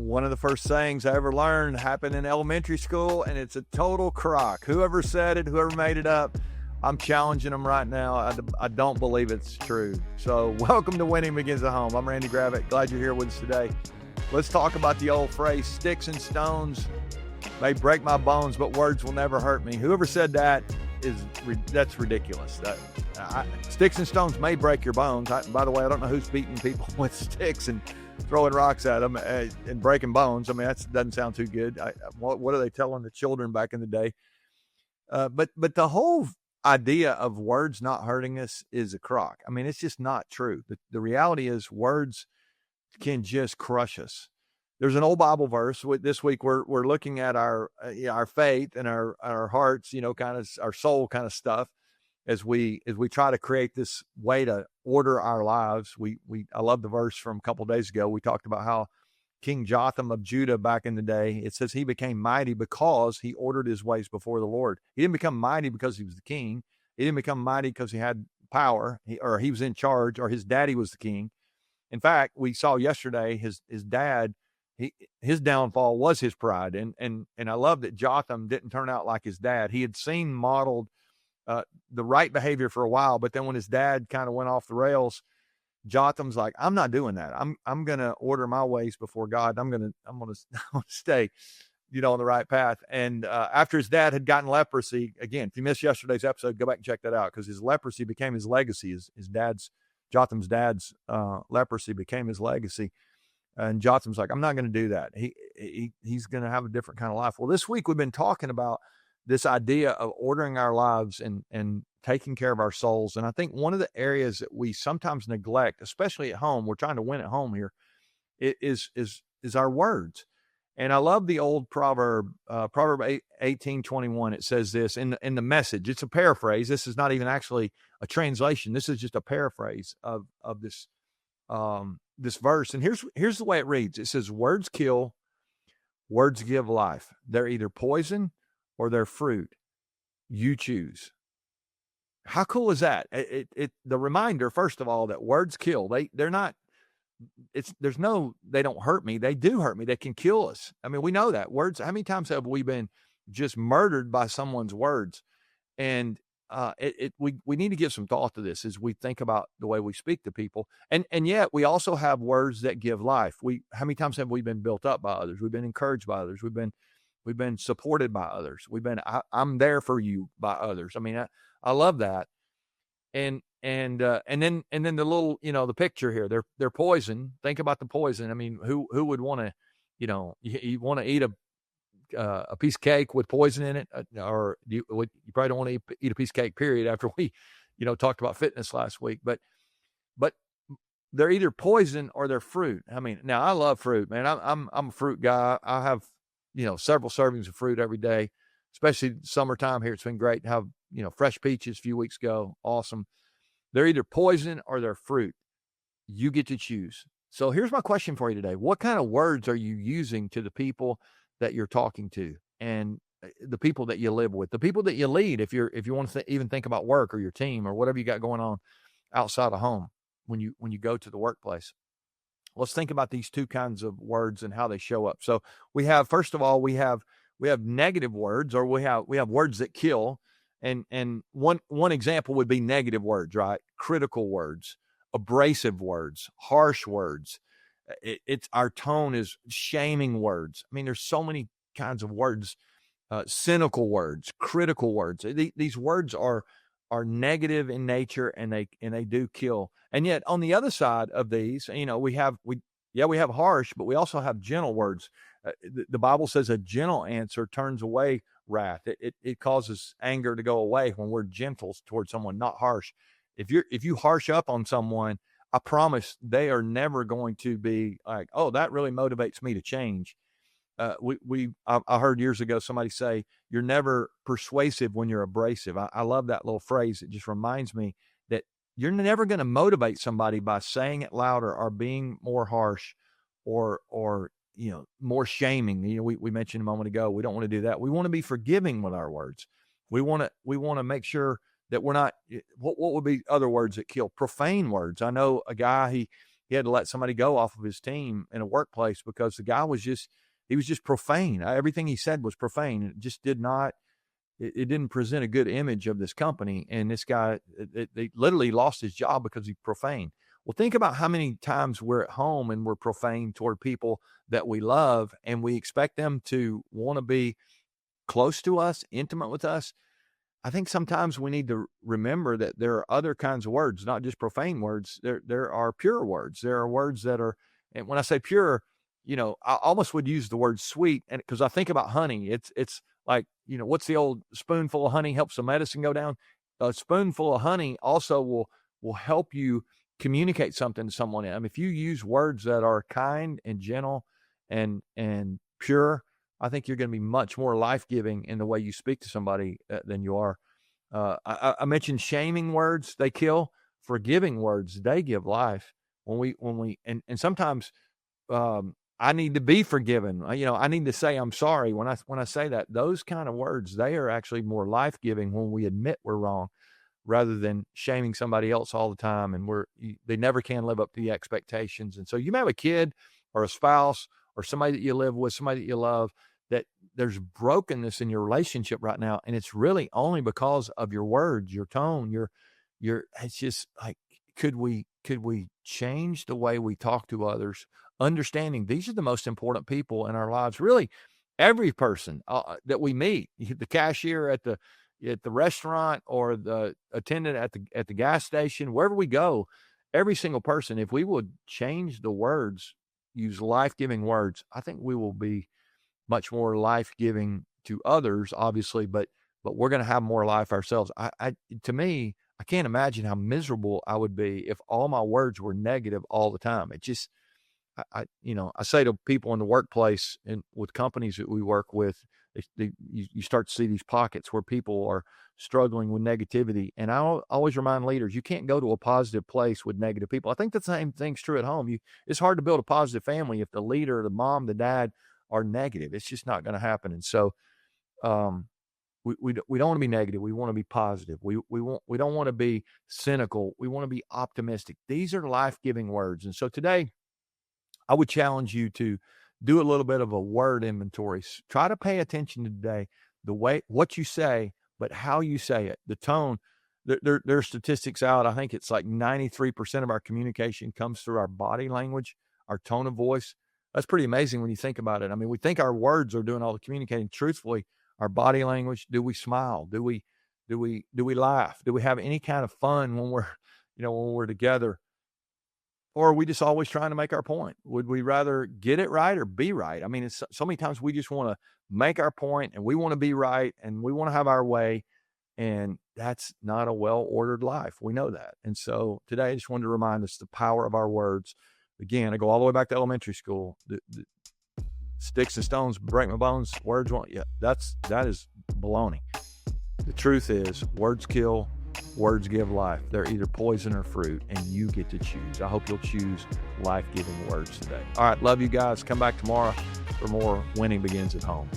one of the first sayings I ever learned happened in elementary school, and it's a total crock. Whoever said it, whoever made it up, I'm challenging them right now. I don't believe it's true. So welcome to Winning Begins at Home. I'm Randy Gravitt. Glad you're here with us today. Let's talk about the old phrase, sticks and stones may break my bones, but words will never hurt me. Whoever said that, that's ridiculous. Sticks and stones may break your bones. By the way, I don't know who's beating people with sticks and throwing rocks at them and breaking bones. I mean, that doesn't sound too good. What are they telling the children back in the day? But the whole idea of words not hurting us is a crock. I mean, it's just not true. The reality is words can just crush us. There's an old Bible verse. This week we're looking at our faith and our hearts, kind of our soul kind of stuff as we try to create this way to order our lives. I love the verse from a couple of days ago. We talked about how King Jotham of Judah back in the day, it says he became mighty because he ordered his ways before the Lord. He didn't become mighty because he was the king. He didn't become mighty because he had power or he was in charge or his daddy was the king. In fact, we saw yesterday his dad, his downfall was his pride. And I love that Jotham didn't turn out like his dad. He had seen modeled the right behavior for a while, but then when his dad kind of went off the rails, Jotham's like, I'm not doing that. I'm going to order my ways before God. I'm going to stay, on the right path. And after his dad had gotten leprosy, again, if you missed yesterday's episode, go back and check that out, because his leprosy became his legacy. Jotham's dad's leprosy became his legacy. And Jotham's like, I'm not going to do that. He's going to have a different kind of life. Well, this week we've been talking about this idea of ordering our lives and taking care of our souls. And I think one of the areas that we sometimes neglect, especially at home, we're trying to win at home here, is our words. And I love the old proverb, Proverb 18:21. It says this in the Message. It's a paraphrase. This is not even actually a translation. This is just a paraphrase of this this verse. And here's the way it reads. It says, words kill, words give life. They're either poison or they're fruit. You choose. How cool is that? The reminder, first of all, that words kill. They don't hurt me. They do hurt me. They can kill us. I mean, we know that. Words, how many times have we been just murdered by someone's words? And we need to give some thought to this as we think about the way we speak to people. And yet we also have words that give life. How many times have we been built up by others? We've been encouraged by others. We've been supported by others. I'm there for you by others. I mean, I love that. And then the little, the picture here, they're poison. Think about the poison. I mean, who would want to, you want to eat a piece of cake with poison in it, or you probably don't want to eat a piece of cake, period, after we, talked about fitness last week, but they're either poison or they're fruit. I mean, now I love fruit, man. I'm a fruit guy. I have, several servings of fruit every day, especially summertime here. It's been great to have, fresh peaches a few weeks ago. Awesome. They're either poison or they're fruit. You get to choose. So here's my question for you today. What kind of words are you using to the people that you're talking to and the people that you live with, the people that you lead? If you want to even think about work or your team or whatever you got going on outside of home, when you go to the workplace, let's think about these two kinds of words and how they show up. So first of all, we have negative words, or we have words that kill. And one example would be negative words, right? Critical words, abrasive words, harsh words. It's our tone is shaming words. I mean, there's so many kinds of words, cynical words, critical words. These words are negative in nature, and they do kill. And yet on the other side of these, we have harsh, but we also have gentle words. The Bible says a gentle answer turns away wrath. It causes anger to go away when we're gentle towards someone, not harsh. If you harsh up on someone, I promise they are never going to be like, oh, that really motivates me to change. I heard years ago somebody say, you're never persuasive when you're abrasive. I love that little phrase. It just reminds me that you're never going to motivate somebody by saying it louder or being more harsh or more shaming. We mentioned a moment ago, we don't want to do that. We want to be forgiving with our words. We want to make sure that we're not, what would be other words that kill? Profane words. I know a guy, he had to let somebody go off of his team in a workplace because the guy was just profane. Everything he said was profane. It just it didn't present a good image of this company. And this guy, they literally lost his job because he's profane. Well, think about how many times we're at home and we're profane toward people that we love, and we expect them to want to be close to us, intimate with us. I think sometimes we need to remember that there are other kinds of words, not just profane words. There are pure words. There are words that are, and when I say pure, I almost would use the word sweet, and because I think about honey, it's like, what's the old spoonful of honey helps the medicine go down? A spoonful of honey also will help you communicate something to someone. I mean, if you use words that are kind and gentle and pure, I think you're going to be much more life-giving in the way you speak to somebody than you are. I mentioned shaming words, they kill. Forgiving words, they give life. And sometimes I need to be forgiven. I need to say I'm sorry. When I say that, those kind of words, they are actually more life-giving when we admit we're wrong, rather than shaming somebody else all the time. And they never can live up to the expectations. And so you may have a kid or a spouse or somebody that you live with, somebody that you love, that there's brokenness in your relationship right now. And it's really only because of your words, your tone, it's just like, could we change the way we talk to others, understanding these are the most important people in our lives. Really, every person that we meet, the cashier at the restaurant or the attendant at the gas station, wherever we go, every single person, if we would change the words, use life-giving words, I think we will be much more life-giving to others, obviously, but we're going to have more life ourselves. To me, I can't imagine how miserable I would be if all my words were negative all the time. It just, I say to people in the workplace and with companies that we work with, you start to see these pockets where people are struggling with negativity. And I always remind leaders, you can't go to a positive place with negative people. I think the same thing's true at home. It's hard to build a positive family if the leader, the mom, the dad are negative. It's just not going to happen. And so we don't want to be negative. We want to be positive. We don't want to be cynical. We want to be optimistic. These are life-giving words. And so today, I would challenge you to do a little bit of a word inventory. Try to pay attention today, what you say, but how you say it, the tone. There are statistics out. I think it's like 93% of our communication comes through our body language, our tone of voice. That's pretty amazing when you think about it. I mean, we think our words are doing all the communicating. Truthfully, our body language, do we smile? Do we laugh? Do we have any kind of fun when we're together? Or are we just always trying to make our point? Would we rather get it right or be right? I mean, it's so many times we just want to make our point and we want to be right and we want to have our way. And that's not a well-ordered life. We know that. And so today I just wanted to remind us the power of our words. Again, I go all the way back to elementary school. The sticks and stones break my bones. Words won't. Yeah, that is baloney. The truth is, words kill. Words give life. They're either poison or fruit, and you get to choose. I hope you'll choose life-giving words today. All right, love you guys. Come back tomorrow for more Winning Begins at Home.